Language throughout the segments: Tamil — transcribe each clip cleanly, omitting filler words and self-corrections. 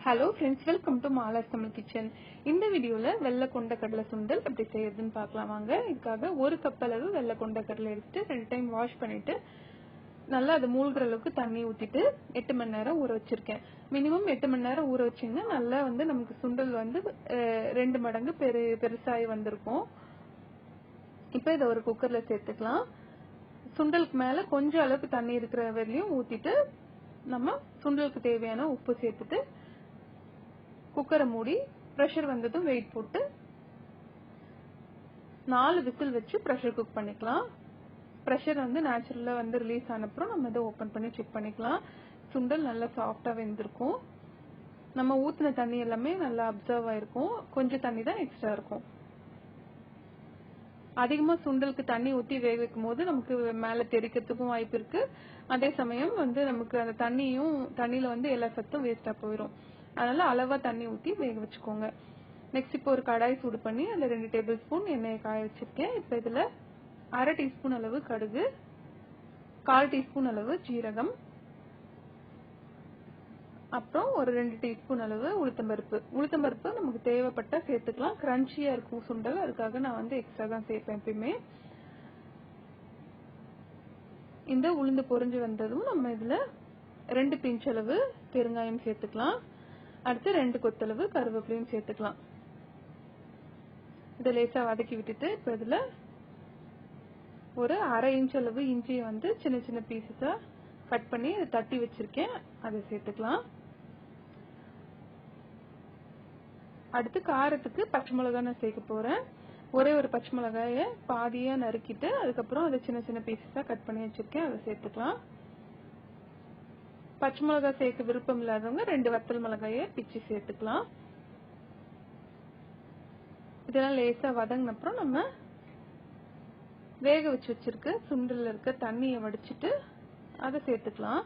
Hello friends, welcome to Mala's Tamil Kitchen. இந்த வீடியோல வெள்ளை கொண்ட கடலை சுண்டல் எப்படி செய்யறதுன்னு பார்க்கலாம் வாங்க. இதுக்காக 1 கப் அளவு வெள்ளை கொண்ட கடலை எடுத்து 2 டைம் வாஷ் பண்ணிட்டு நல்லா அது மூழ்கிற அளவுக்கு தண்ணி ஊத்திட்டு 8 மணி நேரம் ஊற வச்சிருக்கேன். மினிமம் 8 மணி நேரம் ஊற வச்சீங்கன்னா நல்லா நமக்கு சுண்டல் 2 மடங்கு பெருசாகி வந்திருக்கும். இப்போ இதை ஒரு குக்கர்ல சேர்த்துக்கலாம். சுண்டலுக்கு மேல கொஞ்சம் அளவுக்கு தண்ணி இருக்கிற வரையிலும் ஊத்திட்டு நம்ம சுண்டலுக்கு தேவையான உப்பு சேர்த்துட்டு குக்கரை மூடி பிரஷர் வந்ததும் வெயிட் போட்டு 4 விசில் வச்சு பிரஷர் குக் பண்ணிக்கலாம். பிரஷர் நேச்சுரலா ரிலீஸ் ஆன அப்புறம் நம்ம இதை ஓபன் பண்ணி செக் பண்ணிக்கலாம். சுண்டல் நல்லா சாஃப்டா வெந்திருக்கும். நம்ம ஊத்தின தண்ணி எல்லாமே நல்லா அப்சர்வ் ஆயிருக்கும். கொஞ்சம் தண்ணி தான் எக்ஸ்ட்ரா இருக்கும். அதிகமா சுண்டலுக்கு தண்ணி ஊத்தி வேக வைக்கும் போது நமக்கு மேல தெறிக்கிறதுக்கும் வாய்ப்பு இருக்கு. அதே சமயம் நமக்கு அந்த தண்ணியில எல்லா சத்தும் வேஸ்டா போயிடும். அதனால அளவா தண்ணி ஊத்தி வேக வச்சுக்கோங்க. நெக்ஸ்ட் இப்போ ஒரு கடாய் சூடு பண்ணி அதுல 2 டேபிள் ஸ்பூன் எண்ணெயை காய வச்சிருக்கேன். இப்போ இதுல 1/2 டீஸ்பூன் அளவு கடுகு, 1/4 டீஸ்பூன் அளவு ஜீரகம், அப்புறம் ஒரு 2 டீஸ்பூன் அளவு உளுத்தம்பருப்பு நமக்கு தேவைப்பட்டா சேர்த்துக்கலாம். கிரன்ச்சியா இருக்கும் சுண்டல், அதுக்காக நான் எக்ஸ்ட்ரா தான் சேர்ப்பேன் எப்பயுமே. இந்த உளுந்து பொரிஞ்சு வந்ததும் நம்ம இதுல 2 பிஞ்ச் அளவு பெருங்காயம் சேர்த்துக்கலாம். அடுத்து 2 கொத்தளவு கருவேப்பிலையும் சேர்த்துக்கலாம். இதை லேசா வதக்கி விட்டுட்டு இப்ப இதுல ஒரு 1/2 இன்ச் அளவு இஞ்சியை சின்ன சின்ன பீசஸா கட் பண்ணி தட்டி வச்சிருக்கேன், அதை சேர்த்துக்கலாம். அடுத்து காரத்துக்கு பச்சை மிளகாய் நான் சேர்க்க போறேன். ஒரே ஒரு பச்சை மிளகாய பாதியா நறுக்கிட்டு அதுக்கப்புறம் அதை சின்ன சின்ன பீசஸா கட் பண்ணி வச்சிருக்கேன், அதை சேர்த்துக்கலாம். பச்சை மிளகாய் சேர்க்க விருப்பம் இல்லாதவங்க 2 வத்தல் மிளகாய பிச்சு சேர்த்துக்கலாம். இதெல்லாம் லேசா வதங்கின அப்புறம் நம்ம வேக வச்சு வச்சிருக்க சுண்டல்ல இருக்க தண்ணியை வடிச்சிட்டு அதை சேர்த்துக்கலாம்.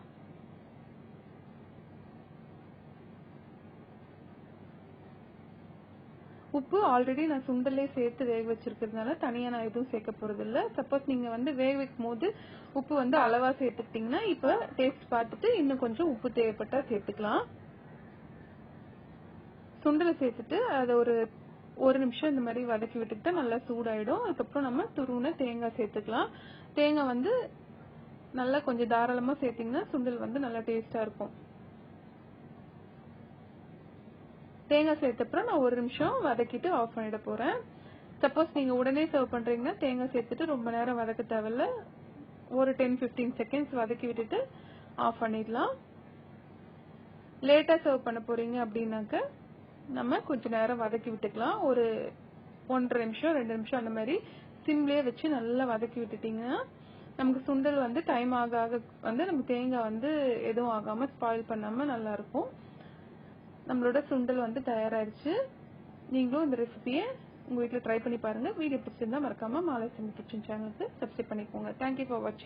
உப்பு ஆல்ரெடி நான் சுண்டல்லே சேர்த்து வேக வச்சிருக்கிறதுனால தனியா நான் எதுவும் சேர்க்க போறது இல்ல. சப்போஸ் நீங்க வேக வைக்கும் போது உப்பு அளவா சேர்த்துக்கிட்டீங்கன்னா இப்ப டேஸ்ட் பார்த்துட்டு இன்னும் கொஞ்சம் உப்பு தேவைப்பட்டா சேர்த்துக்கலாம். சுண்டலை சேர்த்துட்டு அதை ஒரு நிமிஷம் இந்த மாதிரி வதக்கி விட்டுக்கிட்டா நல்லா சூடாயிடும். அதுக்கப்புறம் நம்ம துருவின தேங்காய் சேர்த்துக்கலாம். தேங்காய் நல்லா கொஞ்சம் தாராளமா சேர்த்தீங்கன்னா சுண்டல் நல்லா டேஸ்டா இருக்கும். தேங்காய் சேர்த்தப்புறம் நான் ஒரு நிமிஷம் வதக்கிட்டு ஆஃப் பண்ணிட போறேன். சப்போஸ் நீங்க உடனே சர்வ் பண்றீங்கன்னா தேங்காய் சேர்த்துட்டு ரொம்ப நேரம் வதக்க தேவையில்ல. ஒரு 10-15 செகண்ட்ஸ் வதக்கி விட்டுட்டு ஆஃப் பண்ணிடலாம். லேட்டா சர்வ் பண்ண போறீங்க அப்படின்னாக்க நம்ம கொஞ்ச நேரம் வதக்கி விட்டுக்கலாம். ஒரு 1.5 நிமிஷம் 2 நிமிஷம் அந்த மாதிரி சிம்லயே வச்சு நல்லா வதக்கி விட்டுட்டீங்கன்னா நமக்கு சுண்டல் டைம் ஆக நமக்கு தேங்காய் எதுவும் ஆகாம ஸ்பாயில் பண்ணாம நல்லா இருக்கும். நம்மளோட சுண்டல் தயாராயிருச்சு. நீங்களும் இந்த ரெசிபியை உங்க வீட்டுல ட்ரை பண்ணி பாருங்க. வீடியோ பிடிச்சிருந்தா மறக்காம மாலாஸ் தமிழ் கிச்சன் சேனலுக்கு சப்ஸ்கிரைப் பண்ணிக்கோங்க. தேங்க்யூ ஃபார் வாட்சிங்.